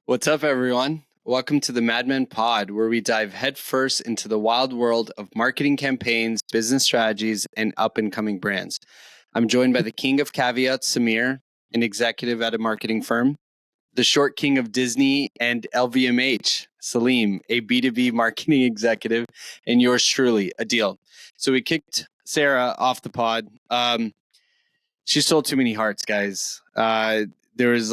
What's up, everyone? Welcome to the MadMen Pod, where we dive headfirst into the wild world of marketing campaigns, business strategies, and up-and-coming brands. I'm joined by the king of caveats, Samir, an executive at a marketing firm, the short king of Disney and LVMH, Salim, a B2B marketing executive, and yours truly, Adil. So we kicked Sarah off the pod. She stole too many hearts, guys. There was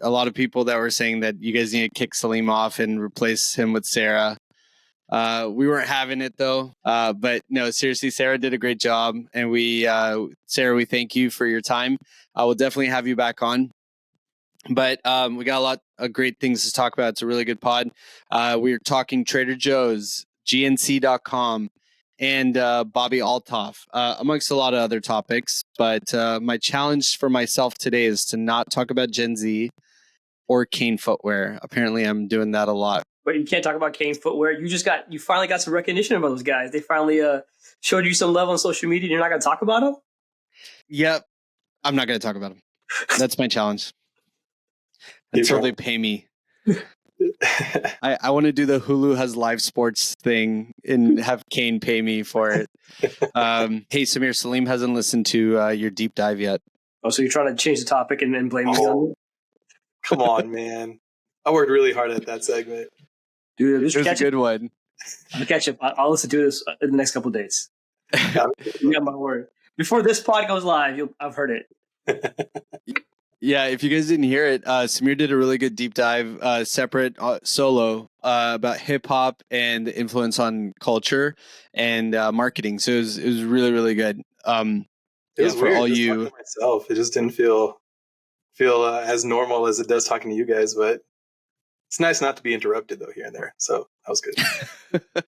a lot of people that were saying that you guys need to kick Salim off and replace him with Sarah. We weren't having it though. But no, seriously, Sarah did a great job. And Sarah, we thank you for your time. We'll definitely have you back on. But we got a lot of great things to talk about. It's a really good pod. We're talking Trader Joe's, GNC.com, and Bobbi Althoff, amongst a lot of other topics. But my challenge for myself today is to not talk about Gen Z or Kane footwear. Apparently, I'm doing that a lot. But you can't talk about Kane footwear. You finally got some recognition about those guys. They finally showed you some love on social media. And you're not going to talk about them? Yep, I'm not going to talk about them. That's my challenge. Until they pay me. I want to do the Hulu has live sports thing and have Kane pay me for it. Hey, Samir, Salim hasn't listened to your deep dive yet. Oh, so you're trying to change the topic and blame me on it? Come on, man. I worked really hard at that segment. Dude, it was a good one. I'll catch up. I'll listen to this in the next couple of days. You got my word. Before this pod goes live, I've heard it. Yeah, if you guys didn't hear it, Samir did a really good deep dive, separate solo about hip hop and the influence on culture and marketing. So it was really, really good. It was weird. All you myself, it just didn't feel as normal as it does talking to you guys. But it's nice not to be interrupted though here and there. So that was good.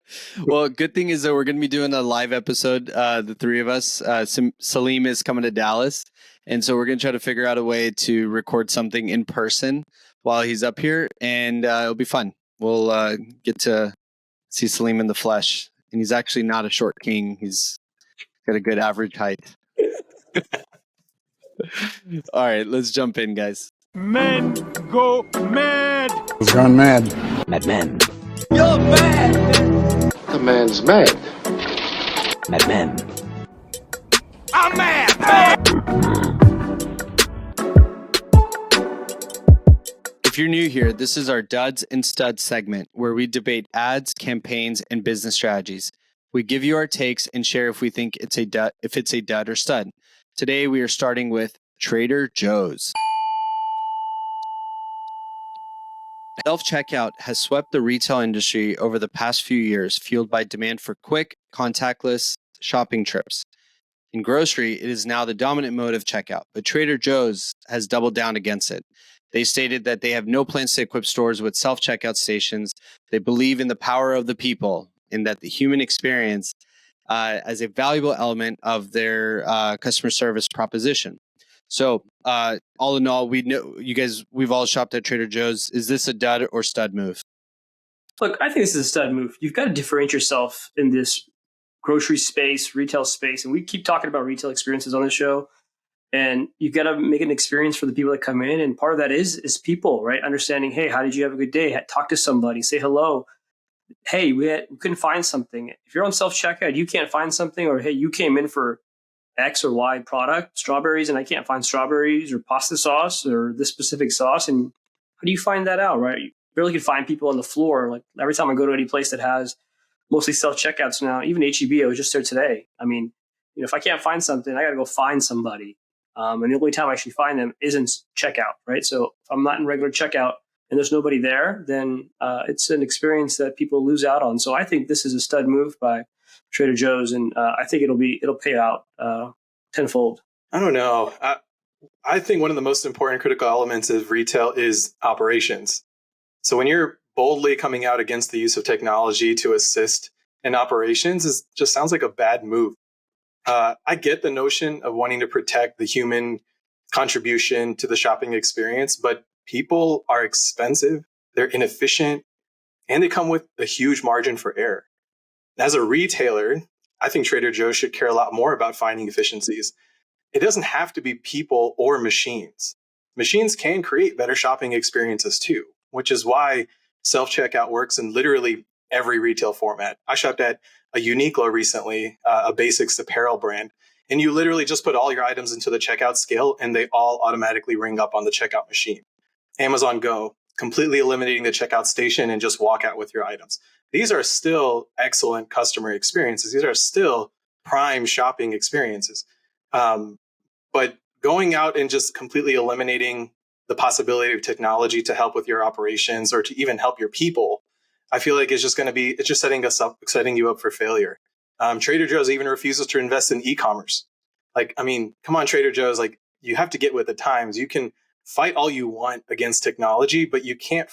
Well, good thing is that we're going to be doing a live episode. The three of us. Salim is coming to Dallas. And so we're going to try to figure out a way to record something in person while he's up here, and it'll be fun. We'll get to see Salim in the flesh. And he's actually not a short king. He's got a good average height. All right, let's jump in, guys. Men go mad. He's gone mad. MadMen. You're mad. The man's mad. MadMen. I'm mad. If you're new here, this is our Duds and Studs segment where we debate ads, campaigns, and business strategies. We give you our takes and share if we think it's a dud or stud. Today we are starting with Trader Joe's. Self-checkout has swept the retail industry over the past few years, fueled by demand for quick, contactless shopping trips. In grocery, it is now the dominant mode of checkout, but Trader Joe's has doubled down against it. They stated that they have no plans to equip stores with self-checkout stations. They believe in the power of the people and that the human experience as a valuable element of their customer service proposition. So all in all, we know you guys, we've all shopped at Trader Joe's. Is this a dud or stud move? Look, I think this is a stud move. You've got to differentiate yourself in this grocery space, retail space. And we keep talking about retail experiences on the show. And you've got to make an experience for the people that come in. And part of that is people, right? Understanding, hey, how did you have a good day? Talk to somebody, say hello. Hey, we couldn't find something. If you're on self-checkout, you can't find something, or hey, you came in for X or Y product, strawberries, and I can't find strawberries or pasta sauce or this specific sauce. And how do you find that out, right? You barely can find people on the floor. Like every time I go to any place that has mostly self-checkouts now, even HEB, I was just there today. I mean, if I can't find something, I got to go find somebody. And the only time I actually find them isn't checkout, right? So if I'm not in regular checkout and there's nobody there, then it's an experience that people lose out on. So I think this is a stud move by Trader Joe's, and I think it'll pay out tenfold. I don't know. I think one of the most important critical elements of retail is operations. So when you're boldly coming out against the use of technology to assist in operations, just sounds like a bad move. I get the notion of wanting to protect the human contribution to the shopping experience, but people are expensive, they're inefficient, and they come with a huge margin for error. As a retailer, I think Trader Joe's should care a lot more about finding efficiencies. It doesn't have to be people or machines. machines can create better shopping experiences too, which is why self-checkout works in literally every retail format. I shopped at a Uniqlo recently, a basics apparel brand, and you literally just put all your items into the checkout scale and they all automatically ring up on the checkout machine. Amazon Go, completely eliminating the checkout station and just walk out with your items. These are still excellent customer experiences. These are still prime shopping experiences. But going out and just completely eliminating the possibility of technology to help with your operations or to even help your people, I feel like it's just setting you up for failure. Trader Joe's even refuses to invest in e-commerce. Like, I mean, come on, Trader Joe's, like, you have to get with the times. You can fight all you want against technology, but you can't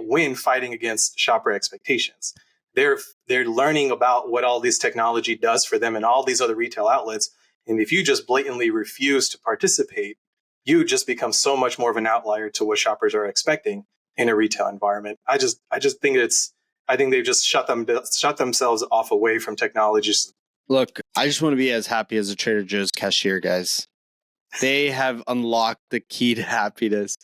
win fighting against shopper expectations. They're learning about what all this technology does for them and all these other retail outlets. And if you just blatantly refuse to participate, you just become so much more of an outlier to what shoppers are expecting in a retail environment. I think they've just shut themselves off away from technologies. Look, I just want to be as happy as a Trader Joe's cashier, guys. They have unlocked the key to happiness.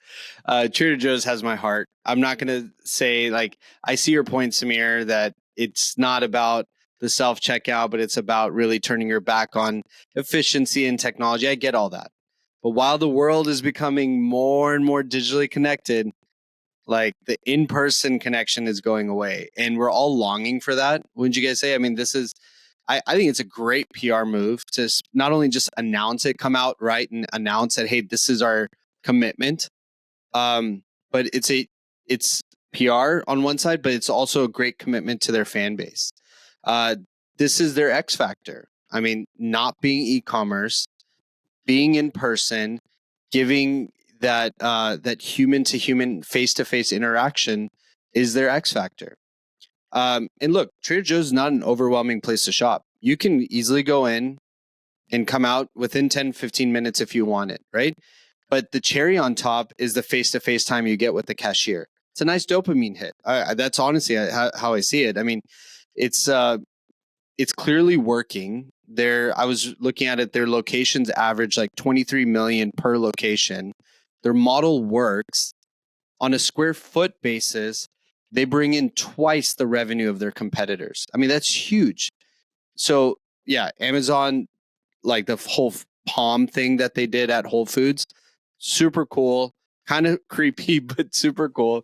Trader Joe's has my heart. I'm not going to say, like, I see your point, Samir, that it's not about the self-checkout, but it's about really turning your back on efficiency and technology. I get all that. But while the world is becoming more and more digitally connected, like, the in-person connection is going away. And we're all longing for that. Wouldn't you guys say? I mean, I think it's a great PR move to not only just announce it, come out right and announce that, hey, this is our commitment. But it's PR on one side, but it's also a great commitment to their fan base. This is their X factor. I mean, not being e-commerce, being in person, giving that human to human, face to face interaction is their X factor. And look, Trader Joe's is not an overwhelming place to shop. You can easily go in and come out within 10, 15 minutes if you want it, right? But the cherry on top is the face-to-face time you get with the cashier. It's a nice dopamine hit. That's honestly how I see it. I mean, it's clearly working. I was looking at it, their locations average like 23 million per location. Their model works. On a square foot basis, they bring in twice the revenue of their competitors. I mean, that's huge. So yeah, Amazon, like the whole palm thing that they did at Whole Foods, super cool, kind of creepy, but super cool.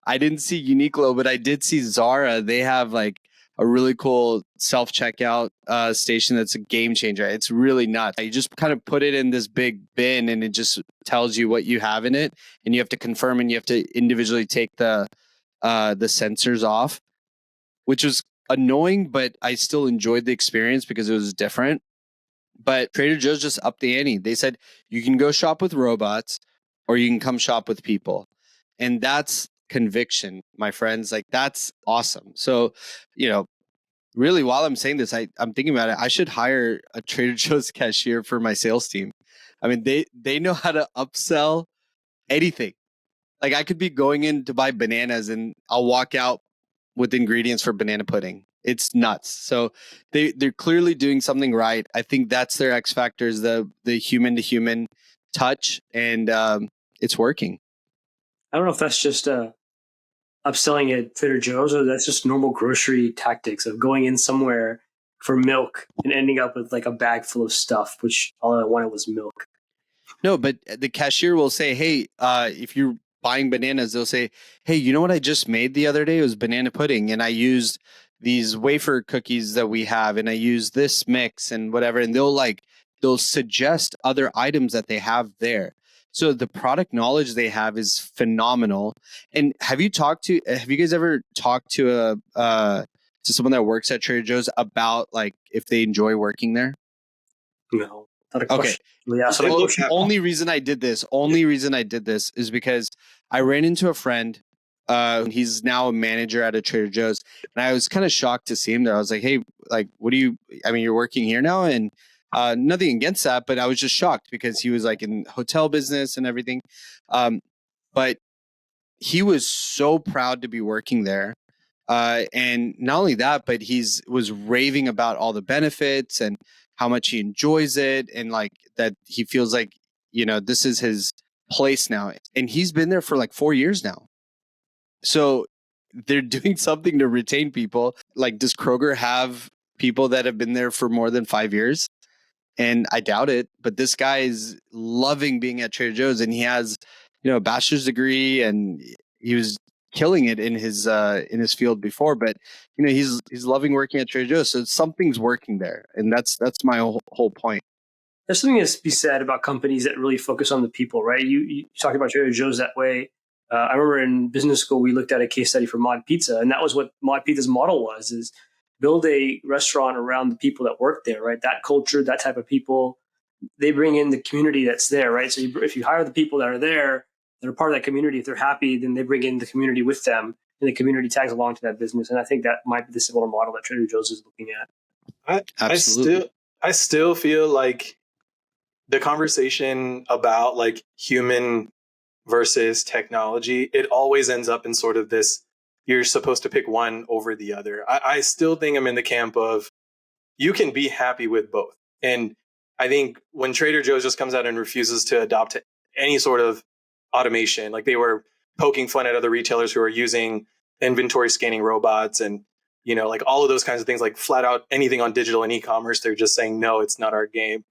I didn't see Uniqlo, but I did see Zara. They have like a really cool self-checkout station that's a game changer. It's really nuts. You just kind of put it in this big bin and it just tells you what you have in it, and you have to confirm and you have to individually take the sensors off, which was annoying, but I still enjoyed the experience because it was different. But Trader Joe's just upped the ante. They said you can go shop with robots or you can come shop with people. And that's conviction, my friends. Like, that's awesome. So, really, while I'm saying this, I'm thinking about it. I should hire a Trader Joe's cashier for my sales team. I mean, they know how to upsell anything. Like, I could be going in to buy bananas and I'll walk out with ingredients for banana pudding. It's nuts. So they're clearly doing something right. I think that's their X factor, is the human to human touch, and it's working. I don't know if that's just upselling at Trader Joe's or that's just normal grocery tactics of going in somewhere for milk and ending up with like a bag full of stuff, which all I wanted was milk. No, but the cashier will say, hey, if you're buying bananas, they'll say, hey, you know what I just made the other day? It was banana pudding, and I used these wafer cookies that we have, and I used this mix and whatever. And they'll suggest other items that they have there. So the product knowledge they have is phenomenal. And have you guys ever talked to someone that works at Trader Joe's about like if they enjoy working there? No. Not a question. Okay. Yeah, so only reason I did this is because I ran into a friend. He's now a manager at a Trader Joe's, and I was kind of shocked to see him there. I was like, hey, like, you're working here now? And nothing against that, but I was just shocked because he was like in hotel business and everything. But he was so proud to be working there. And not only that, but was raving about all the benefits and how much he enjoys it, and like that he feels like, this is his place now. And he's been there for like 4 years now. So they're doing something to retain people. Like, does Kroger have people that have been there for more than 5 years? And I doubt it. But this guy is loving being at Trader Joe's, and he has, a bachelor's degree, and he was killing it in his field before. But he's loving working at Trader Joe's, so something's working there, and that's my whole point. There's something to be said about companies that really focus on the people, right? You talk about Trader Joe's that way. I remember in business school, we looked at a case study for Mod Pizza, and that was what Mod Pizza's model was, is build a restaurant around the people that work there, right? That culture, that type of people, they bring in the community that's there, right? So if you hire the people that are there, that are part of that community, if they're happy, then they bring in the community with them, and the community tags along to that business. And I think that might be the similar model that Trader Joe's is looking at. I still feel like the conversation about like human versus technology, it always ends up in sort of this, you're supposed to pick one over the other. I still think I'm in the camp of you can be happy with both. And I think when Trader Joe's just comes out and refuses to adopt any sort of automation, like they were poking fun at other retailers who are using inventory scanning robots and, like all of those kinds of things, like flat out anything on digital and e-commerce, they're just saying, no, it's not our game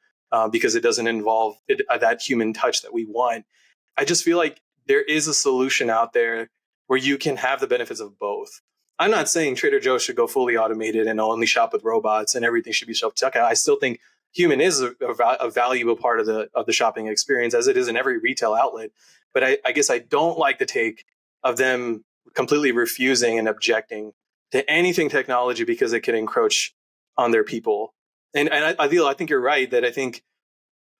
because it doesn't involve that human touch that we want. I just feel like there is a solution out there where you can have the benefits of both. I'm not saying Trader Joe's should go fully automated and only shop with robots and everything should be self-checkout. I still think human is a valuable part of the shopping experience, as it is in every retail outlet. But I guess I don't like the take of them completely refusing and objecting to anything technology because it can encroach on their people. And I think you're right that I think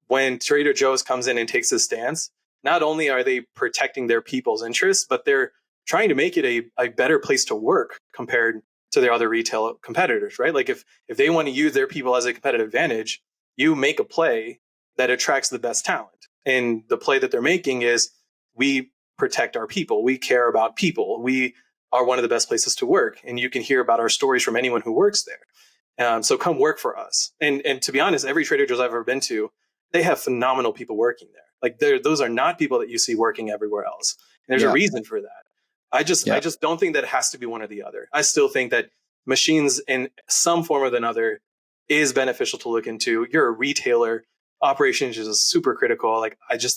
when Trader Joe's comes in and takes this stance, not only are they protecting their people's interests, but they're trying to make it a better place to work compared to their other retail competitors, right? Like if they want to use their people as a competitive advantage, you make a play that attracts the best talent. And the play that they're making is we protect our people. We care about people. We are one of the best places to work. And you can hear about our stories from anyone who works there. So come work for us. And to be honest, every Trader Joe's I've ever been to, they have phenomenal people working there. Like those are not people that you see working everywhere else. And there's a reason for that. I just don't think that it has to be one or the other. I still think that machines in some form or another is beneficial to look into. You're a retailer. Operations is super critical. Like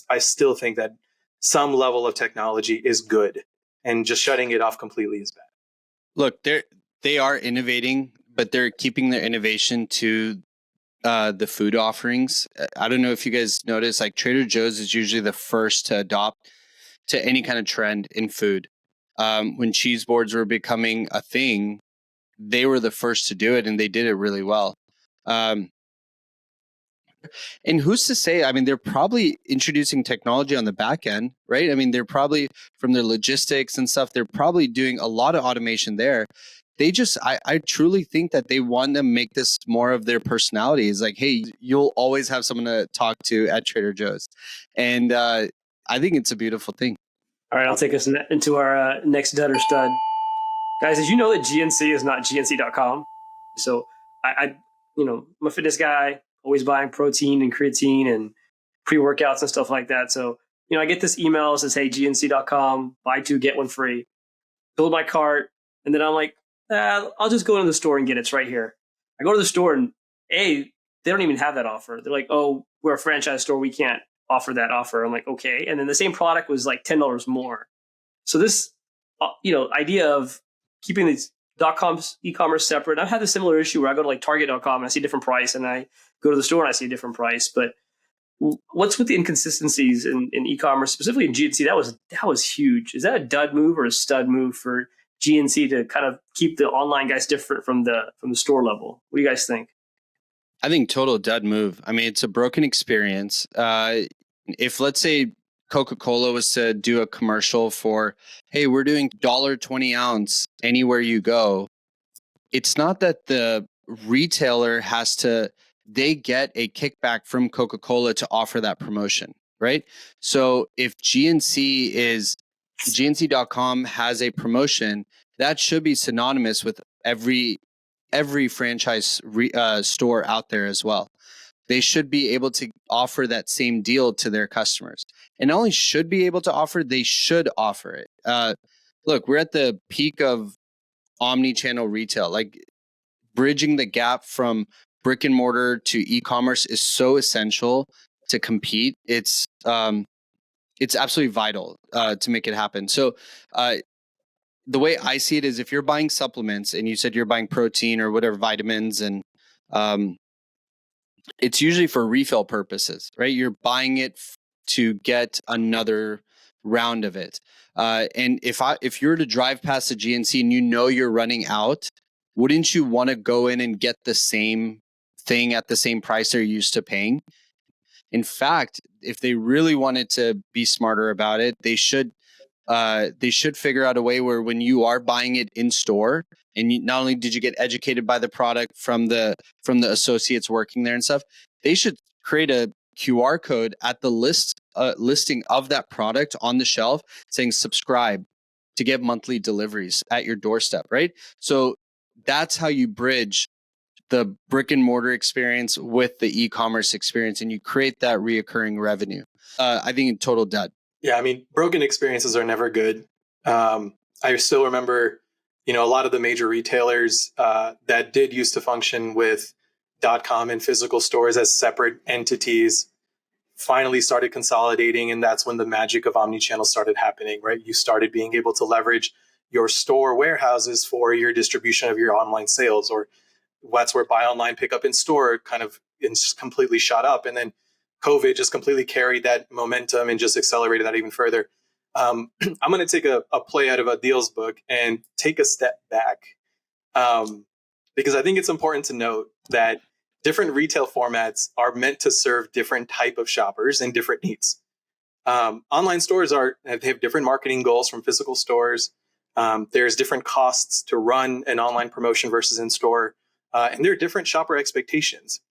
I still think that some level of technology is good, and just shutting it off completely is bad. Look, they are innovating, but they're keeping their innovation to the food offerings. I don't know if you guys notice, like Trader Joe's is usually the first to adopt to any kind of trend in food. When cheese boards were becoming a thing, they were the first to do it, and they did it really well. And who's to say? I mean, they're probably introducing technology on the back end, right? I mean, they're probably, from their logistics and stuff, they're probably doing a lot of automation there. They just, I truly think that they want to make this more of their personality. It's like, hey, you'll always have someone to talk to at Trader Joe's. And I think it's a beautiful thing. All right, I'll take us into our next dud or stud. Guys, did you know that GNC is not GNC.com? So I'm a fitness guy, always buying protein and creatine and pre-workouts and stuff like that. So, I get this email that says, hey, GNC.com, buy 2, get 1 free. Build my cart. And then I'm like, I'll just go into the store and get it. It's right here. I go to the store and they don't even have that offer. They're like, oh, we're a franchise store. We can't offer that offer. I'm like, okay. And then the same product was like $10 more. So this, idea of keeping these .coms e-commerce separate. I've had a similar issue where I go to like Target.com and I see a different price, and I go to the store and I see a different price. But what's with the inconsistencies in e-commerce, specifically in GNC? That was huge. Is that a dud move or a stud move for GNC to kind of keep the online guys different from the store level? What do you guys think? I think total dud move. I mean, it's a broken experience. If let's say Coca-Cola was to do a commercial for, hey, we're doing $1.20 ounce anywhere you go, it's not that the retailer they get a kickback from Coca-Cola to offer that promotion, right? So if GNC.com has a promotion, that should be synonymous with every franchise store out there as well. they should be able to offer that same deal to their customers. And not only should be able to offer, they should offer it. Look, we're at the peak of omni-channel retail. Like, bridging the gap from brick and mortar to e-commerce is so essential to compete. It's absolutely vital to make it happen. So the way I see it is, if you're buying supplements and you said you're buying protein or whatever, vitamins, and it's usually for refill purposes, right? You're buying it to get another round of it. And if you're to drive past the GNC and you know you're running out, wouldn't you want to go in and get the same thing at the same price they're used to paying? In fact, if they really wanted to be smarter about it, they should figure out a way where, when you are buying it in store, and not only did you get educated by the product from the associates working there and stuff, they should create a QR code at the listing of that product on the shelf saying subscribe to get monthly deliveries at your doorstep, right? So that's how you bridge the brick and mortar experience with the e-commerce experience, and you create that reoccurring revenue. I think in total dead. Yeah, I mean, broken experiences are never good. I still remember, a lot of the major retailers that did used to function with .com and physical stores as separate entities finally started consolidating, and that's when the magic of omnichannel started happening, right? You started being able to leverage your store warehouses for your distribution of your online sales, or that's where buy online, pick up in store kind of completely shot up. And then COVID just completely carried that momentum and just accelerated that even further. I'm going to take a play out of Adil's book and take a step back, because I think it's important to note that different retail formats are meant to serve different type of shoppers and different needs. Online stores have different marketing goals from physical stores. There's different costs to run an online promotion versus in store, and there are different shopper expectations.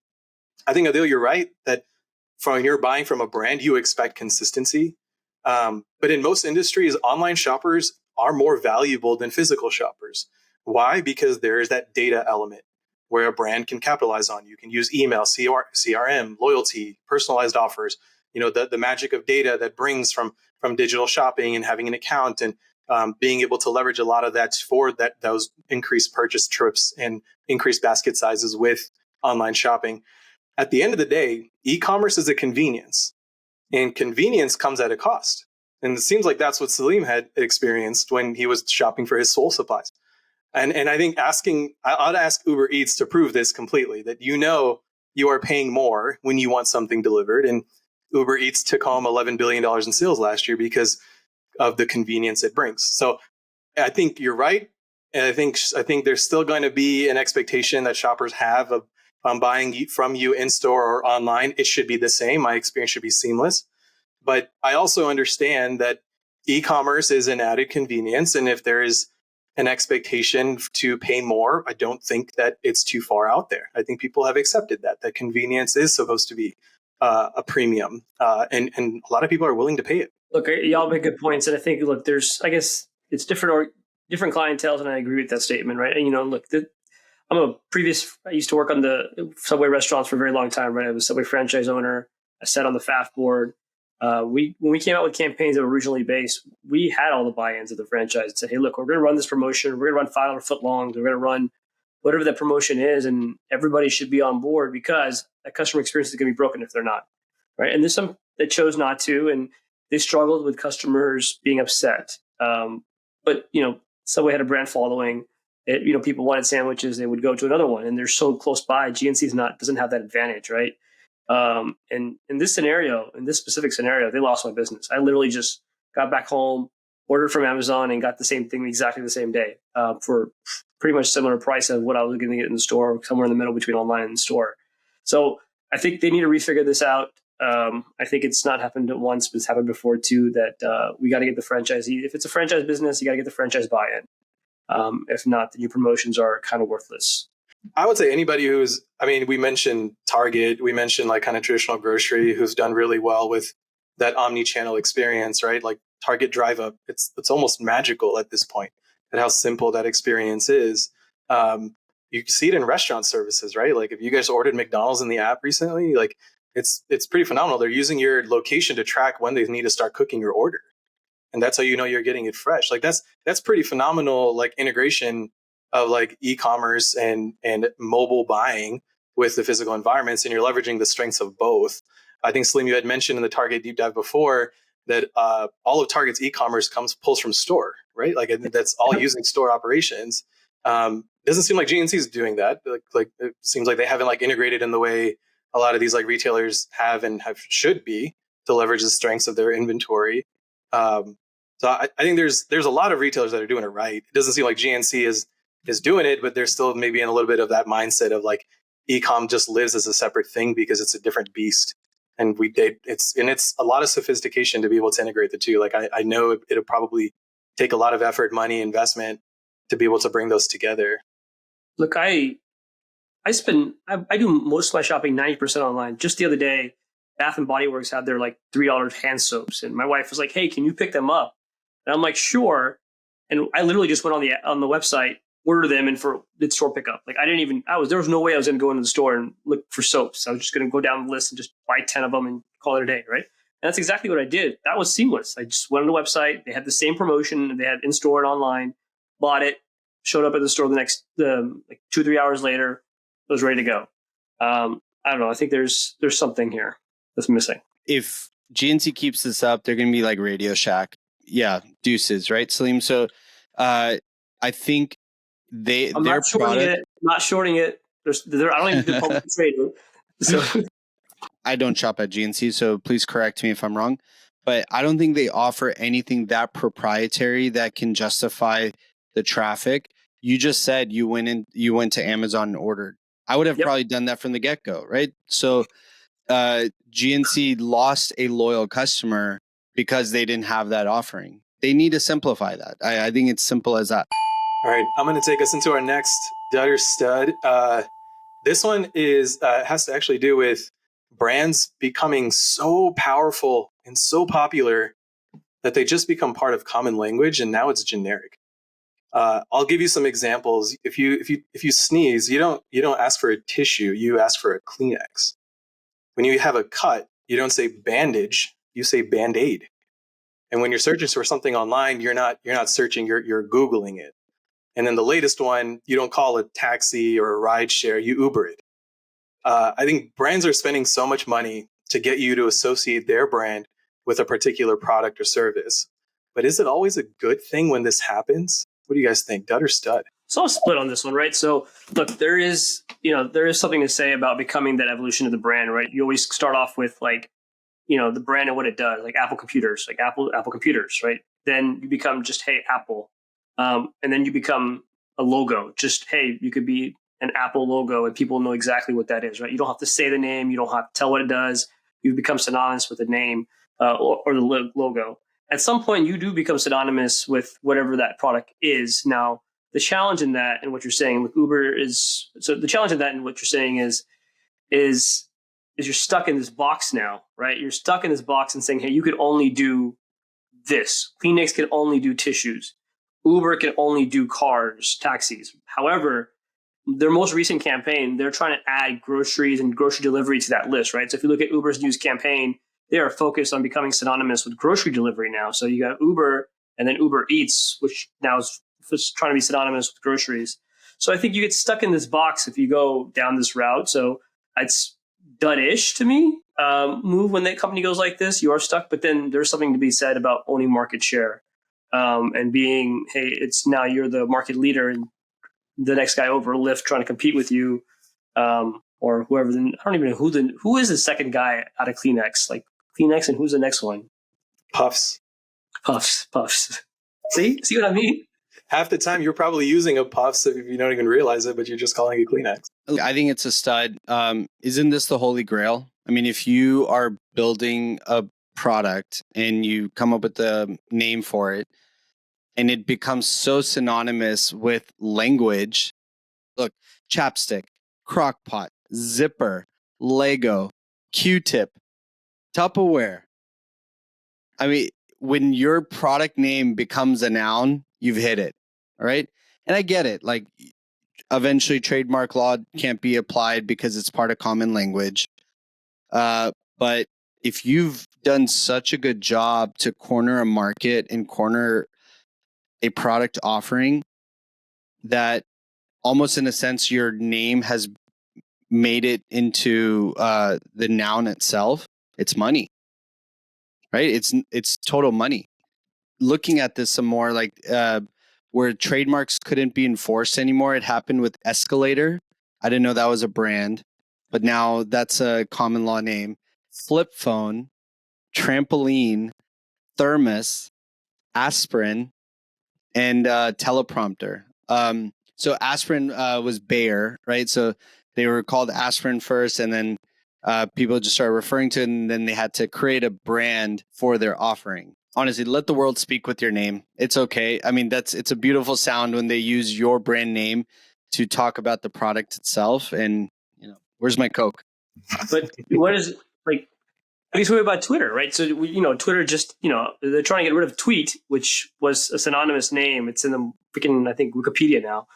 I think, Adil, you're right that when you're buying from a brand, you expect consistency. But in most industries, online shoppers are more valuable than physical shoppers. Why? Because there is that data element where a brand can capitalize on. You can use email, CRM, loyalty, personalized offers. The magic of data that brings from digital shopping and having an account, and being able to leverage a lot of that for those increased purchase trips and increased basket sizes with online shopping. At the end of the day, e-commerce is a convenience, and convenience comes at a cost. And it seems like that's what Salim had experienced when he was shopping for his swole supplies. And I think I ought to ask Uber Eats to prove this completely, that you are paying more when you want something delivered. And Uber Eats took home $11 billion in sales last year because of the convenience it brings. So I think you're right. And I think there's still going to be an expectation that shoppers have of buying from you in store or online. It should be the same. My experience should be seamless. But I also understand that e-commerce is an added convenience. And if there is an expectation to pay more, I don't think that it's too far out there. I think people have accepted that convenience is supposed to be a premium, and a lot of people are willing to pay it. Look, y'all make good points, and I think, look, I guess it's different clienteles, and I agree with that statement, right? And look, I used to work on the Subway restaurants for a very long time, right? I was a Subway franchise owner. I sat on the FAF board. When we came out with campaigns that were regionally based, we had all the buy-ins of the franchise and said, hey, look, we're going to run this promotion. We're going to run 500 foot longs. We're going to run whatever that promotion is, and everybody should be on board, because that customer experience is going to be broken if they're not, right? And there's some that chose not to, and they struggled with customers being upset. But Subway had a brand following. People wanted sandwiches, they would go to another one, and they're so close by. GNC doesn't have that advantage, right? And in this specific scenario, they lost my business. I literally just got back home, ordered from Amazon, and got the same thing exactly the same day for pretty much similar price of what I was going to get in the store, somewhere in the middle between online and store. So I think they need to refigure this out. I think it's not happened at once, but it's happened before too, that we got to get the franchisee. If it's a franchise business, you got to get the franchise buy-in. If not, the new promotions are kind of worthless. I would say anybody we mentioned Target, we mentioned like kind of traditional grocery, who's done really well with that omni-channel experience, right? Like Target Drive Up, it's almost magical at this point at how simple that experience is. You see it in restaurant services, right? Like if you guys ordered McDonald's in the app recently, like it's pretty phenomenal. They're using your location to track when they need to start cooking your order. And that's how you know you're getting it fresh. Like that's pretty phenomenal, like integration of like e-commerce and mobile buying with the physical environments, and you're leveraging the strengths of both. I think Salim, you had mentioned in the Target deep dive before that all of Target's e-commerce pulls from store, right? Like that's all using store operations. Doesn't seem like GNC is doing that. Like it seems like they haven't like integrated in the way a lot of these like retailers have should be to leverage the strengths of their inventory. So I think there's a lot of retailers that are doing it right. It doesn't seem like GNC is doing it, but they're still maybe in a little bit of that mindset of like e-com just lives as a separate thing because it's a different beast. And it's a lot of sophistication to be able to integrate the two. Like I know it'll probably take a lot of effort, money, investment to be able to bring those together. Look, I do most of my shopping 90% online. Just the other day, Bath and Body Works had their like $3 hand soaps, and my wife was like, "Hey, can you pick them up?" And I'm like, "Sure." And I literally just went on the website, ordered them, and did store pickup. Like there was no way I was going to go into the store and look for soaps. I was just going to go down the list and just buy 10 of them and call it a day, right? And that's exactly what I did. That was seamless. I just went on the website. They had the same promotion they had in store and online. Bought it. Showed up at the store like 2-3 hours later. It was ready to go. I don't know. I think there's something here that's missing. If GNC keeps this up, they're going to be like Radio Shack. Yeah, deuces, right, Salim? So I think I'm not shorting it. I don't even do public trading. So I don't shop at GNC, so please correct me if I'm wrong. But I don't think they offer anything that proprietary that can justify the traffic. You just said you went to Amazon and ordered. I would have probably done that from the get-go, right? So GNC lost a loyal customer because they didn't have that offering. They need to simplify that. I think it's simple as that. All right, I'm going to take us into our next Dutter Stud. This one has to actually do with brands becoming so powerful and so popular that they just become part of common language, and now it's generic. I'll give you some examples. If you sneeze, you don't ask for a tissue, you ask for a Kleenex. When you have a cut, you don't say bandage, you say Bandaid. And when you're searching for something online, you're not searching, you're Googling it. And then the latest one, you don't call a taxi or a ride share, you Uber it. I think brands are spending so much money to get you to associate their brand with a particular product or service. But is it always a good thing when this happens? What do you guys think, Dud or Stud? So I'll split on this one, right? So look, there is something to say about becoming that evolution of the brand, right? You always start off with like, the brand and what it does, like Apple computers, like Apple computers, right? Then you become just, hey, Apple. And then you become a logo, just, hey, you could be an Apple logo and people know exactly what that is, right? You don't have to say the name. You don't have to tell what it does. You become synonymous with the name or the logo. At some point, you do become synonymous with whatever that product is. Now, the challenge in that and what you're saying with Uber is, so the challenge in that and what you're saying is you're stuck in this box now, right? You're stuck in this box and saying, hey, you could only do this. Kleenex can only do tissues. Uber can only do cars, taxis. However, their most recent campaign, they're trying to add groceries and grocery delivery to that list, right? So if you look at Uber's news campaign, they are focused on becoming synonymous with grocery delivery now. So you got Uber and then Uber Eats, which now is trying to be synonymous with groceries. So I think you get stuck in this box if you go down this route. So it's dud-ish to me. Move when that company goes like this, you are stuck. But then there's something to be said about owning market share and being, hey, it's now you're the market leader and the next guy over Lyft trying to compete with you or whoever. I don't even know who is the second guy out of Kleenex, like Kleenex, and who's the next one? Puffs. See what I mean? Half the time you're probably using a Puffs if you don't even realize it, but you're just calling it Kleenex. I think it's a stud. Isn't this the holy grail? I mean, if you are building a product and you come up with the name for it and it becomes so synonymous with language, look, chapstick, crockpot, zipper, Lego, Q-tip, Tupperware. I mean, when your product name becomes a noun, you've hit it. All right. And I get it. Like eventually trademark law can't be applied because it's part of common language. But if you've done such a good job to corner a market and corner a product offering that almost in a sense your name has made it into the noun itself, it's money, right? It's total money. Looking at this some more, like where trademarks couldn't be enforced anymore, it happened with Escalator. I didn't know that was a brand, but now that's a common law name. Flip phone, trampoline, thermos, aspirin, and teleprompter. So aspirin was Bayer, right? So they were called aspirin first, and then people just started referring to it, and then they had to create a brand for their offering. Honestly, let the world speak with your name. It's okay. I mean, it's a beautiful sound when they use your brand name to talk about the product itself. And, where's my Coke? But what is, like, I guess what about Twitter, right? So, Twitter just, they're trying to get rid of tweet, which was a synonymous name. It's in the freaking, I think, Wikipedia now.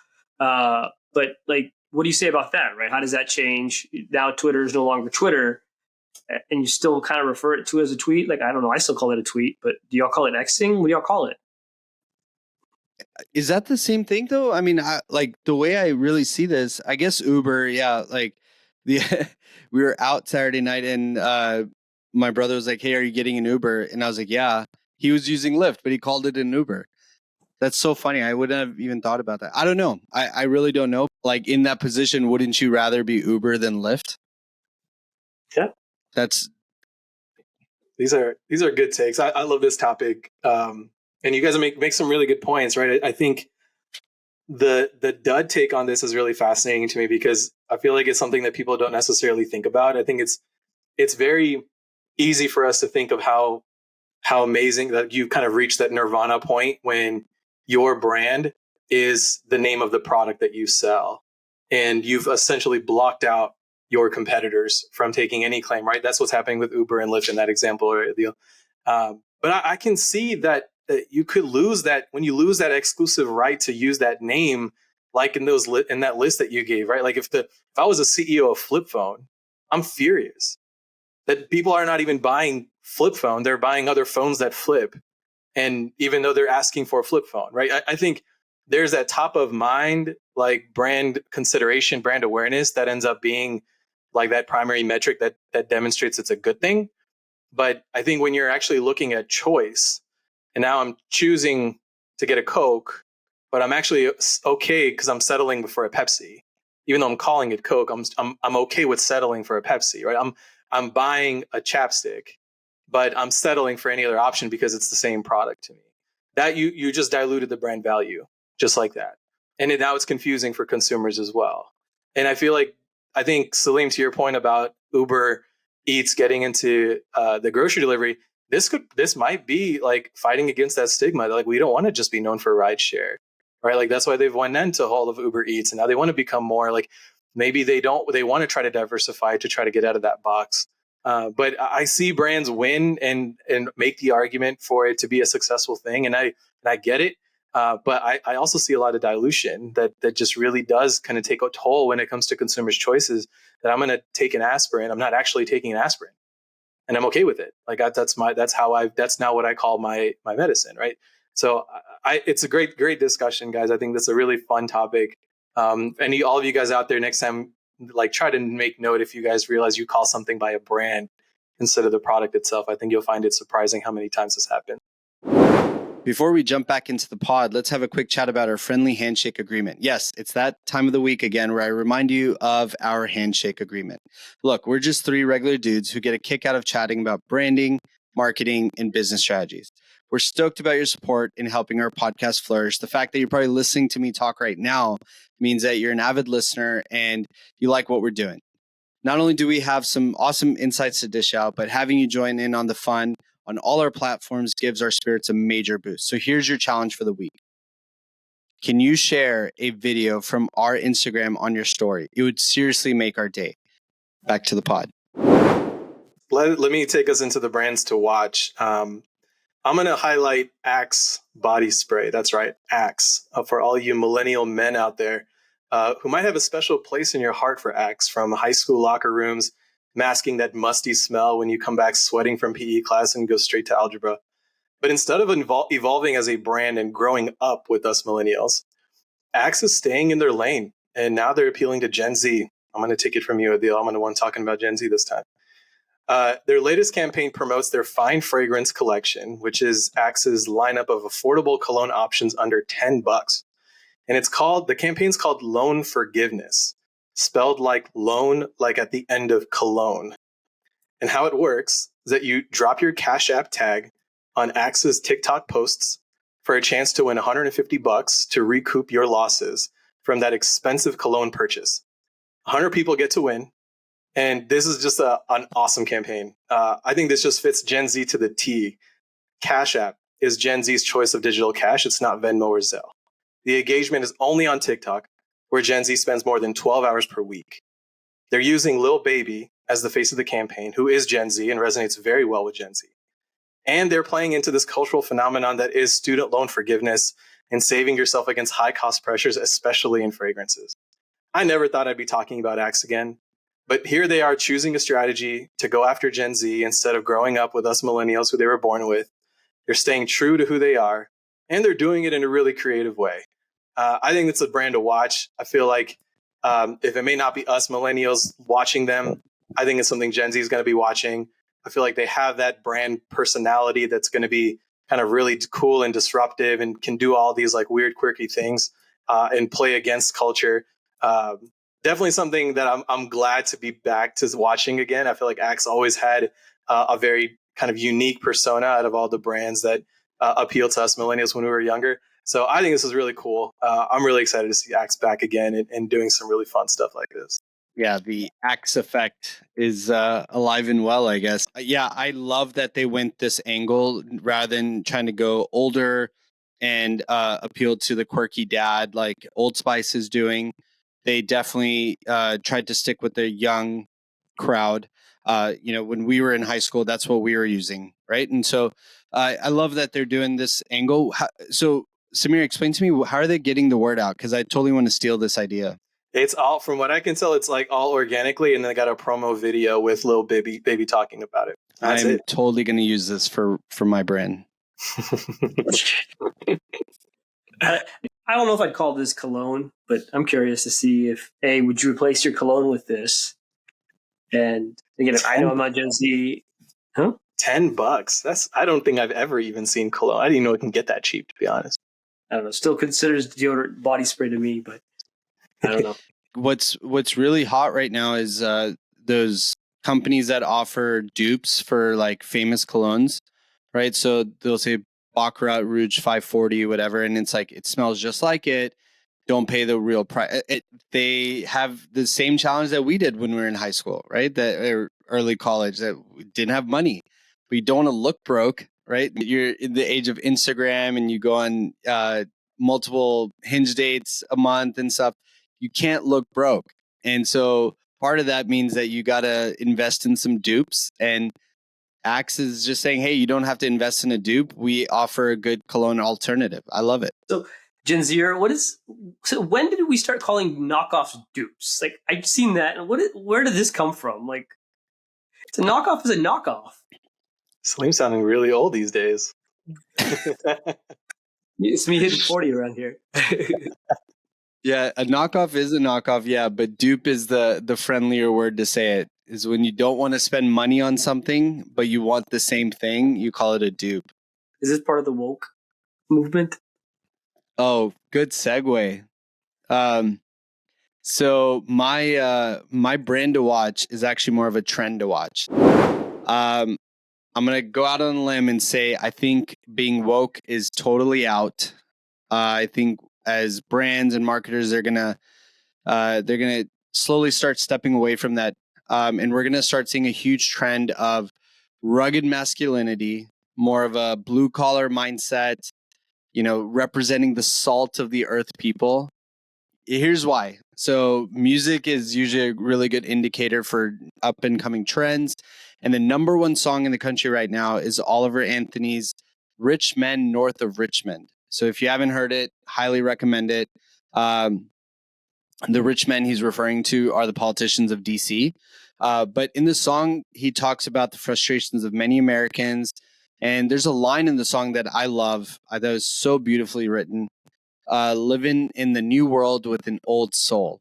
But, like, what do you say about that, right? How does that change? Now Twitter is no longer Twitter, and you still kind of refer it to as a tweet. Like, I don't know. I still call it a tweet, but do y'all call it Xing? What do y'all call it? Is that the same thing though? I mean, like the way I really see this, I guess Uber, yeah, like we were out Saturday night and my brother was like, "Hey, are you getting an Uber?" And I was like, "Yeah." He was using Lyft, but he called it an Uber. That's so funny. I wouldn't have even thought about that. I don't know. I really don't know. Like in that position, wouldn't you rather be Uber than Lyft? Yeah. These are good takes. I love this topic. And you guys make some really good points, right? I think the dud take on this is really fascinating to me because I feel like it's something that people don't necessarily think about. I think it's very easy for us to think of how amazing that you kind of reached that nirvana point when your brand is the name of the product that you sell. And you've essentially blocked out your competitors from taking any claim, right? That's what's happening with Uber and Lyft in that example or deal. But I can see that you could lose that when you lose that exclusive right to use that name, like in that list that you gave, right? Like if I was a CEO of Flip Phone, I'm furious that people are not even buying Flip Phone; they're buying other phones that flip, and even though they're asking for a flip phone, right? I think there's that top of mind, like brand consideration, brand awareness that ends up being like that primary metric that demonstrates it's a good thing. But I think when you're actually looking at choice, and now I'm choosing to get a Coke, but I'm actually okay because I'm settling for a Pepsi, even though I'm calling it Coke. I'm okay with settling for a Pepsi, right? I'm buying a chapstick, but I'm settling for any other option because it's the same product to me. That you just diluted the brand value just like that, and now it's confusing for consumers as well. And I think Salim, to your point about Uber Eats getting into the grocery delivery, this might be like fighting against that stigma. Like we don't want to just be known for rideshare, right? Like that's why they've went into all of Uber Eats, and now they want to become more like maybe they want to try to diversify to try to get out of that box. But I see brands win and make the argument for it to be a successful thing, and I get it. But I also see a lot of dilution that just really does kind of take a toll when it comes to consumers' choices. That I'm going to take an aspirin, I'm not actually taking an aspirin, and I'm okay with it. Like that's now what I call my medicine, right? So it's a great discussion, guys. I think that's a really fun topic. All of you guys out there, next time, like try to make note if you guys realize you call something by a brand instead of the product itself. I think you'll find it surprising how many times this happens. Before we jump back into the pod, let's have a quick chat about our friendly handshake agreement. Yes, it's that time of the week again where I remind you of our handshake agreement. Look, we're just three regular dudes who get a kick out of chatting about branding, marketing, and business strategies. We're stoked about your support in helping our podcast flourish. The fact that you're probably listening to me talk right now means that you're an avid listener and you like what we're doing. Not only do we have some awesome insights to dish out, but having you join in on the fun on all our platforms gives our spirits a major boost. So here's your challenge for the week. Can you share a video from our Instagram on your story? It would seriously make our day. Back to the pod. Let me take us into the brands to watch. I'm going to highlight Axe body spray. That's right, Axe. For all you millennial men out there, who might have a special place in your heart for Axe, from high school locker rooms, masking that musty smell when you come back sweating from PE class and go straight to algebra. But instead of evolving as a brand and growing up with us millennials, Axe is staying in their lane. And now they're appealing to Gen Z. I'm going to take it from you, Adil. I'm the one talking about Gen Z this time. Their latest campaign promotes their Fine Fragrance collection, which is Axe's lineup of affordable cologne options under $10. And the campaign's called Loan Forgiveness, spelled like loan, like at the end of cologne. And how it works is that you drop your Cash App tag on Axe's TikTok posts for a chance to win $150 to recoup your losses from that expensive cologne purchase. 100 people get to win. And this is just an awesome campaign. I think this just fits Gen Z to the T. Cash App is Gen Z's choice of digital cash. It's not Venmo or Zelle. The engagement is only on TikTok, where Gen Z spends more than 12 hours per week. They're using Lil Baby as the face of the campaign, who is Gen Z and resonates very well with Gen Z. And they're playing into this cultural phenomenon that is student loan forgiveness and saving yourself against high cost pressures, especially in fragrances. I never thought I'd be talking about Axe again, but here they are choosing a strategy to go after Gen Z instead of growing up with us millennials who they were born with. They're staying true to who they are, and they're doing it in a really creative way. I think it's a brand to watch. I feel like if it may not be us millennials watching them, I think it's something Gen Z is going to be watching. I feel like they have that brand personality that's going to be kind of really cool and disruptive and can do all these like weird, quirky things and play against culture. Definitely something that I'm glad to be back to watching again. I feel like Axe always had a very kind of unique persona out of all the brands that appeal to us millennials when we were younger. So I think this is really cool. I'm really excited to see Axe back again and doing some really fun stuff like this. Yeah, the Axe effect is alive and well, I guess. Yeah, I love that they went this angle rather than trying to go older and appeal to the quirky dad like Old Spice is doing. They definitely tried to stick with the young crowd. When we were in high school, that's what we were using, right? And so I love that they're doing this angle. So Samir, explain to me, how are they getting the word out? Because I totally want to steal this idea. It's all, from what I can tell, it's like all organically, and then they got a promo video with Lil Baby talking about it. That's I'm totally going to use this for my brand. I don't know if I'd call this cologne, but I'm curious to see if, A, would you replace your cologne with this? And again, I know I'm not Gen Z. Huh? $10. I don't think I've ever even seen cologne. I didn't even know it can get that cheap, to be honest. I don't know. Still considers deodorant body spray to me, but I don't know. What's really hot right now is those companies that offer dupes for like famous colognes, right? So they'll say Baccarat Rouge 540, whatever, and it's like it smells just like it. Don't pay the real price. They have the same challenge that we did when we were in high school, right? Or early college, that we didn't have money. We don't want to look broke, right? You're in the age of Instagram and you go on multiple Hinge dates a month and stuff. You can't look broke. And so part of that means that you got to invest in some dupes. And Axe is just saying, hey, you don't have to invest in a dupe. We offer a good cologne alternative. I love it. So Gen Zer, when did we start calling knockoffs dupes? Like, I've seen that. And where did this come from? Like, it's a knockoff is a knockoff. Salim's sounding really old these days. It's me hitting 40 around here. Yeah, a knockoff is a knockoff, yeah, but dupe is the friendlier word to say it. Is when you don't want to spend money on something, but you want the same thing, you call it a dupe. Is this part of the woke movement? Oh, good segue. So my brand to watch is actually more of a trend to watch. I'm gonna go out on a limb and say I think being woke is totally out. I think as brands and marketers, they're gonna slowly start stepping away from that, and we're gonna start seeing a huge trend of rugged masculinity, more of a blue collar mindset. Representing the salt of the earth people. Here's why. So music is usually a really good indicator for up and coming trends. And the number one song in the country right now is Oliver Anthony's Rich Men North of Richmond. So if you haven't heard it, highly recommend it. the rich men he's referring to are the politicians of DC. But in the song, he talks about the frustrations of many Americans. And there's a line in the song that I love that was so beautifully written, living in the new world with an old soul.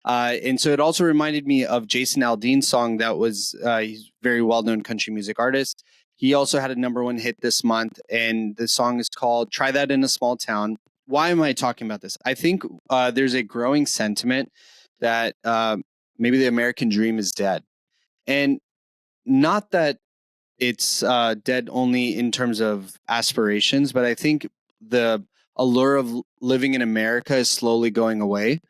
And so it also reminded me of Jason Aldean's song that was, he's a very well-known country music artist. He also had a #1 hit this month, and the song is called Try That in a Small Town. Why am I talking about this? I think there's a growing sentiment that maybe the American dream is dead. And not that it's dead only in terms of aspirations, but I think the allure of living in America is slowly going away.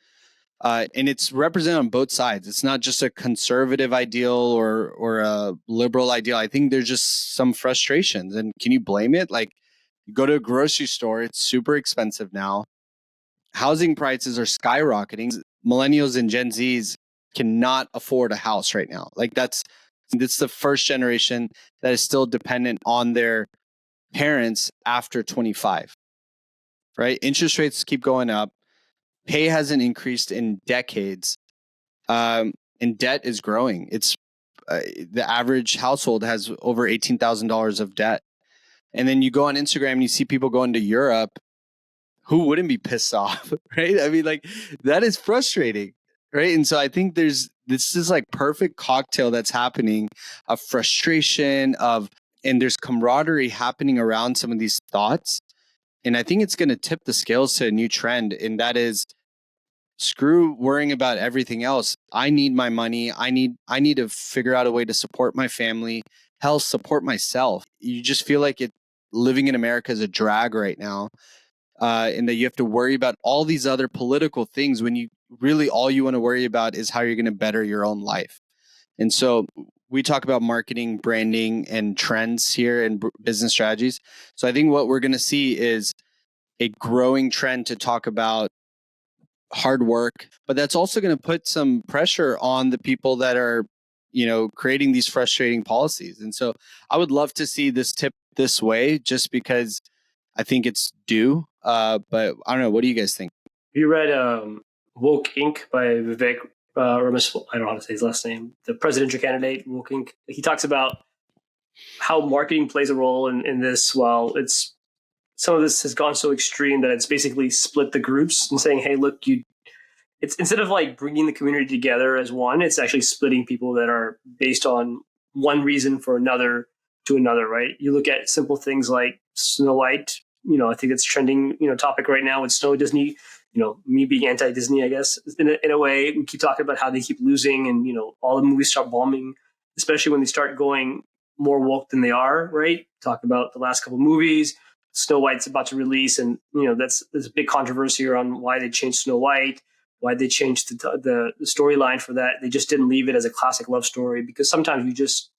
And it's represented on both sides. It's not just a conservative ideal or a liberal ideal. I think there's just some frustrations. And can you blame it? Like, you go to a grocery store, it's super expensive now. Housing prices are skyrocketing. Millennials and Gen Zs cannot afford a house right now. Like, that's the first generation that is still dependent on their parents after 25, right? Interest rates keep going up. Pay hasn't increased in decades, and debt is growing. It's the average household has over $18,000 of debt. And then you go on Instagram and you see people going to Europe. Who wouldn't be pissed off, right? I mean, like, that is frustrating, right? And so I think this is like perfect cocktail that's happening of frustration and there's camaraderie happening around some of these thoughts. And I think it's going to tip the scales to a new trend. And that is, screw worrying about everything else. I need my money. I need to figure out a way to support my family, hell, support myself. You just feel like living in America is a drag right now. And that you have to worry about all these other political things when you really all you want to worry about is how you're going to better your own life. And so we talk about marketing, branding, and trends here and business strategies. So I think what we're going to see is a growing trend to talk about hard work, but that's also going to put some pressure on the people that are, creating these frustrating policies. And so I would love to see this tip this way, just because I think it's due. But I don't know. What do you guys think? You read Woke Inc. by Vivek Ramaswamy. I don't know how to say his last name. The presidential candidate, Woke Inc. He talks about how marketing plays a role in this. While some of this has gone so extreme that it's basically split the groups and saying, "Hey, look, it's instead of like bringing the community together as one, it's actually splitting people that are based on one reason for another to another." Right? You look at simple things like Snow White. I think it's trending, topic right now with Snow Disney. Me being anti-Disney, I guess, in a way. We keep talking about how they keep losing, and all the movies start bombing, especially when they start going more woke than they are. Right? Talk about the last couple of movies. Snow White's about to release, and there's a big controversy around why they changed Snow White, why they changed the storyline for that. They just didn't leave it as a classic love story, because sometimes you just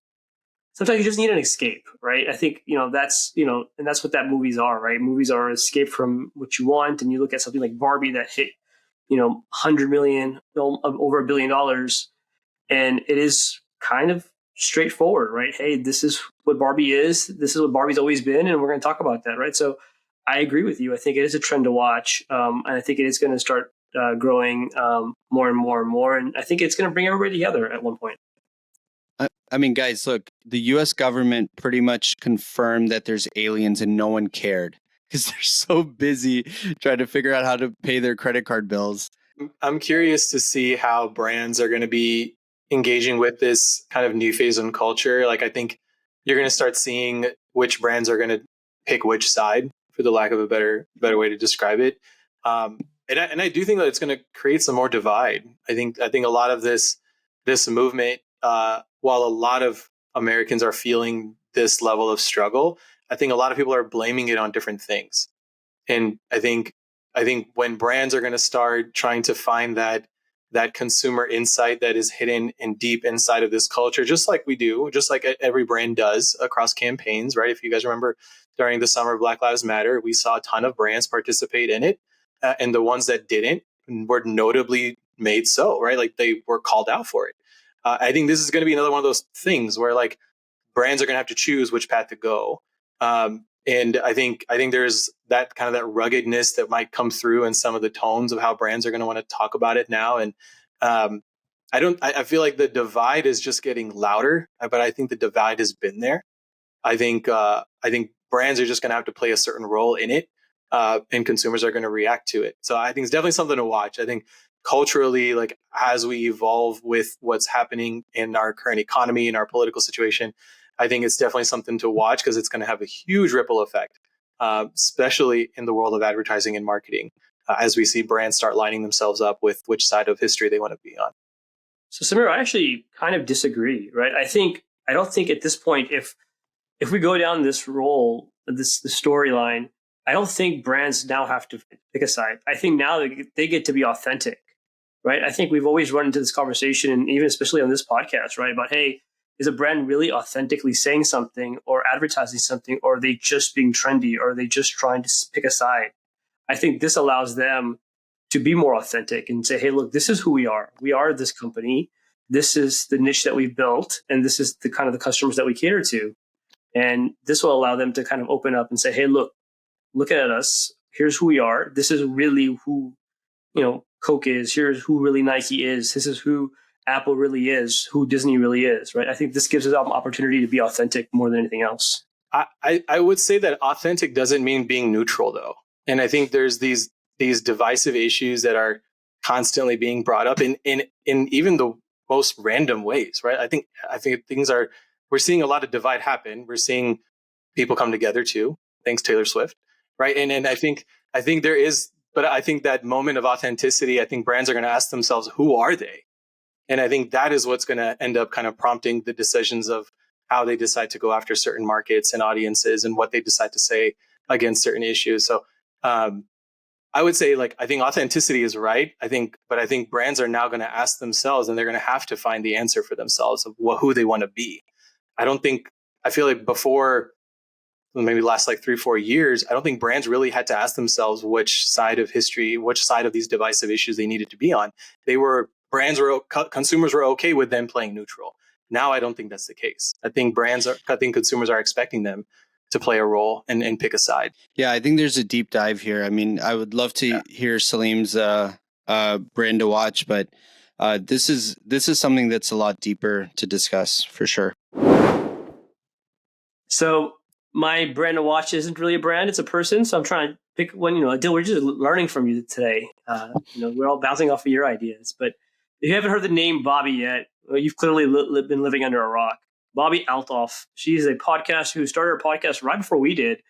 need an escape, right? I think that's and that's what that movies are, right? Movies are an escape from what you want. And you look at something like Barbie that hit 100 million, over $1 billion, and it is kind of straightforward, right? Hey, this is what Barbie is. This is what Barbie's always been, and we're going to talk about that, right? So I agree with you. I think it is a trend to watch, and I think it is going to start growing more and more and more, and I think it's going to bring everybody together at one point. I mean, guys, look, the U.S. government pretty much confirmed that there's aliens, and no one cared because they're so busy trying to figure out how to pay their credit card bills. I'm curious to see how brands are going to be engaging with this kind of new phase in culture. Like, I think you're going to start seeing which brands are going to pick which side, for the lack of a better way to describe it. And I do think that it's going to create some more divide. I think a lot of this movement, while a lot of Americans are feeling this level of struggle, I think a lot of people are blaming it on different things. And I think when brands are going to start trying to find that consumer insight that is hidden and deep inside of this culture, just like every brand does across campaigns, right? If you guys remember, during the summer of Black Lives Matter, we saw a ton of brands participate in it. And the ones that didn't were notably made so, right? Like, they were called out for it. I think this is going to be another one of those things where, like, brands are going to have to choose which path to go. And I think there's that kind of that ruggedness that might come through in some of the tones of how brands are going to want to talk about it now. And I feel like the divide is just getting louder, but I think the divide has been there. I think brands are just going to have to play a certain role in it, and consumers are going to react to it. So I think it's definitely something to watch. I think culturally, like as we evolve with what's happening in our current economy and our political situation, I think it's definitely something to watch because it's going to have a huge ripple effect, especially in the world of advertising and marketing, as we see brands start lining themselves up with which side of history they want to be on. So Samir, I actually kind of disagree, right? I don't think at this point, if we go down this role, this storyline, I don't think brands now have to pick a side. I think now they get to be authentic, right? I think we've always run into this conversation, and even especially on this podcast, right? About, hey, is a brand really authentically saying something or advertising something, or are they just being trendy, or are they just trying to pick a side? I think this allows them to be more authentic and say, hey, look, this is who we are. We are this company. This is the niche that we've built, and this is the kind of the customers that we cater to. And this will allow them to kind of open up and say, hey, look at us. Here's who we are. This is really who, Coke is. Here's who really Nike is. This is who Apple really is, who Disney really is, right? I think this gives us an opportunity to be authentic more than anything else. I would say that authentic doesn't mean being neutral, though. And I think there's these divisive issues that are constantly being brought up in even the most random ways, right? I think we're seeing a lot of divide happen. We're seeing people come together too, thanks Taylor Swift, right? And I think there is, but I think that moment of authenticity, I think brands are going to ask themselves, who are they? And I think that is what's going to end up kind of prompting the decisions of how they decide to go after certain markets and audiences and what they decide to say against certain issues. So I would say, I think authenticity is right. But I think brands are now going to ask themselves, and they're going to have to find the answer for themselves of who they want to be. I feel like before maybe the last 3-4 years, I don't think brands really had to ask themselves which side of history, which side of these divisive issues they needed to be on. Consumers were okay with them playing neutral. Now I don't think that's the case. I think consumers are expecting them to play a role and pick a side. Yeah, I think there's a deep dive here. I mean, I would love to hear Salim's brand to watch, but this is something that's a lot deeper to discuss for sure. So my brand to watch isn't really a brand; it's a person. So I'm trying to pick one. Adil, we're just learning from you today. We're all bouncing off of your ideas. But if you haven't heard the name Bobbi yet, well, you've clearly been living under a rock. Bobbi Althoff. She's a podcaster who started her podcast right before we did.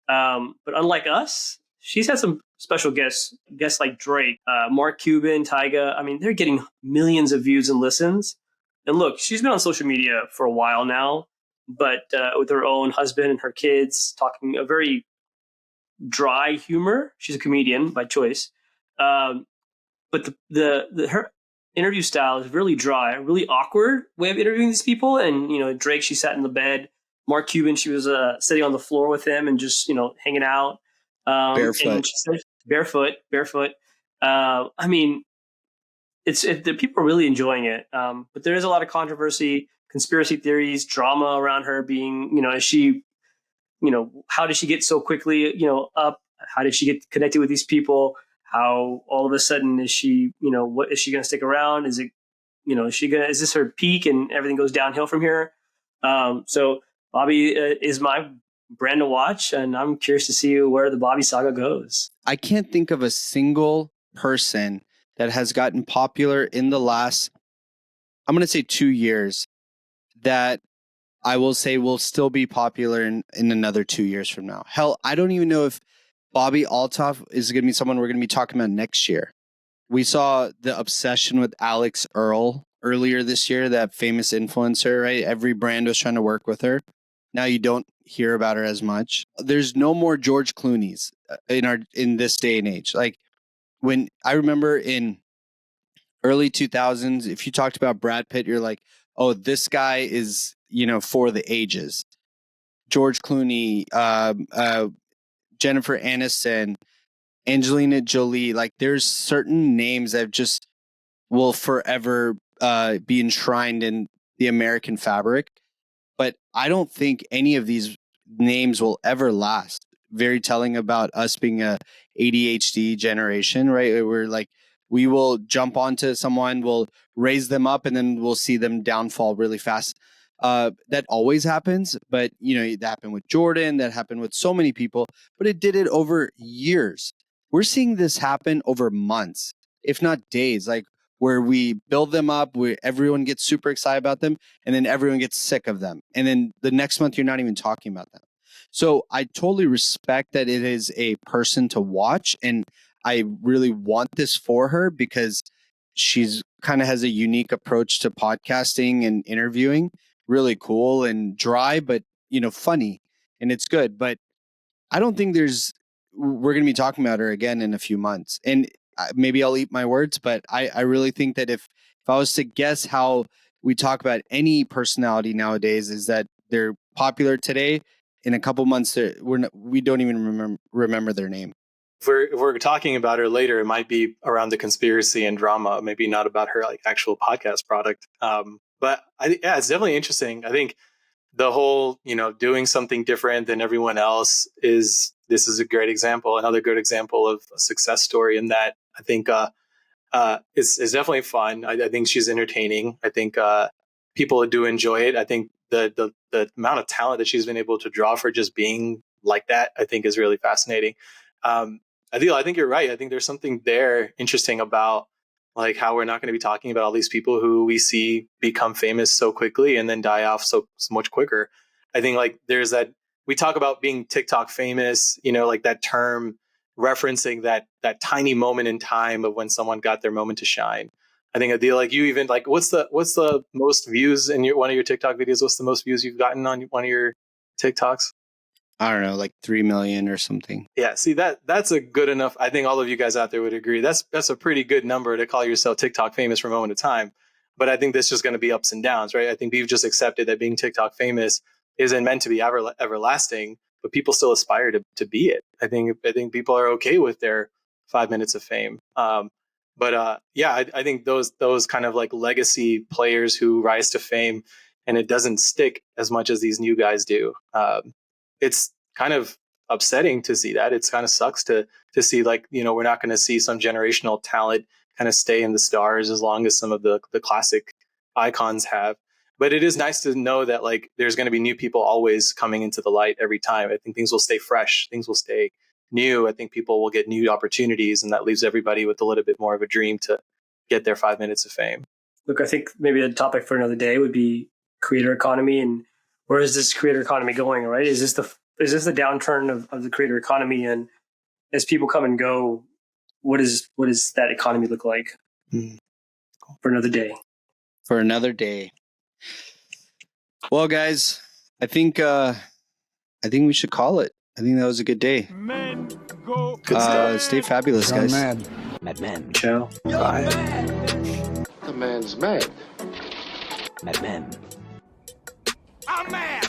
But unlike us, she's had some special guests like Drake, Mark Cuban, Tyga. I mean, they're getting millions of views and listens. And look, she's been on social media for a while now, but with her own husband and her kids, talking a very dry humor. She's a comedian by choice. But her interview style is really dry, really awkward way of interviewing these people. And, Drake, she sat in the bed. Mark Cuban, she was sitting on the floor with him and just, hanging out. Barefoot. And she said, barefoot. I mean, the people are really enjoying it. But there is a lot of controversy, conspiracy theories, drama around her being, is she, how did she get so quickly, up? How did she get connected with these people? How all of a sudden is she, what is she going to stick around? Is it, is this her peak and everything goes downhill from here? So Bobbi is my brand to watch, and I'm curious to see where the Bobbi saga goes. I can't think of a single person that has gotten popular in the last, I'm going to say 2 years, that I will say will still be popular in another 2 years from now. Hell, I don't even know if Bobbi Althoff is going to be someone we're going to be talking about next year. We saw the obsession with Alex Earl earlier this year, that famous influencer, right? Every brand was trying to work with her. Now you don't hear about her as much. There's no more George Clooney's in this day and age. Like when I remember in early 2000s, if you talked about Brad Pitt, you're like, oh, this guy is, for the ages. George Clooney, Jennifer Aniston, Angelina Jolie, like there's certain names that just will forever be enshrined in the American fabric. But I don't think any of these names will ever last. Very telling about us being a ADHD generation, right? We're like, we will jump onto someone, we'll raise them up, and then we'll see them downfall really fast. That always happens, but that happened with Jordan, that happened with so many people, but it did it over years. We're seeing this happen over months, if not days, like where we build them up, where everyone gets super excited about them, and then everyone gets sick of them. And then the next month, you're not even talking about them. So I totally respect that it is a person to watch. And I really want this for her because she's kind of has a unique approach to podcasting and interviewing. Really cool and dry, but funny, and it's good. But I don't think we're going to be talking about her again in a few months. And maybe I'll eat my words, but I really think that if I was to guess how we talk about any personality nowadays, is that they're popular today. In a couple months, we don't even remember their name. If we're talking about her later, it might be around the conspiracy and drama, maybe not about her like actual podcast product. But it's definitely interesting. I think the whole, doing something different than everyone else this is a great example, another good example of a success story in that. I think it's definitely fun. I think she's entertaining. I think people do enjoy it. I think the amount of talent that she's been able to draw for just being like that, I think is really fascinating. I think you're right. I think there's something there interesting about like how we're not going to be talking about all these people who we see become famous so quickly and then die off so much quicker. I think like there's that, we talk about being TikTok famous, like that term referencing that tiny moment in time of when someone got their moment to shine. I think Adil, like you even like, what's the most views in one of your TikTok videos? What's the most views you've gotten on one of your TikToks? I don't know, like 3 million or something. Yeah, see that's a good enough. I think all of you guys out there would agree. That's a pretty good number to call yourself TikTok famous from moment to time. But I think this is just going to be ups and downs, right? I think we've just accepted that being TikTok famous isn't meant to be everlasting, but people still aspire to be it. I think people are okay with their 5 minutes of fame. I think those kind of like legacy players who rise to fame and it doesn't stick as much as these new guys do. It's kind of upsetting to see that. It's kind of sucks to see like, we're not going to see some generational talent kind of stay in the stars as long as some of the classic icons have. But it is nice to know that like there's going to be new people always coming into the light every time. I think things will stay fresh. Things will stay new. I think people will get new opportunities, and that leaves everybody with a little bit more of a dream to get their 5 minutes of fame. Look, I think maybe a topic for another day would be creator economy, and where is this creator economy going, right? Is this the downturn of the creator economy? And as people come and go, what does that economy look like? For another day. For another day. Well, guys, I think we should call it. I think that was a good day. Men go. Stay fabulous, guys. MadMen. Ciao. Bye. The man's mad. MadMen. I'm mad.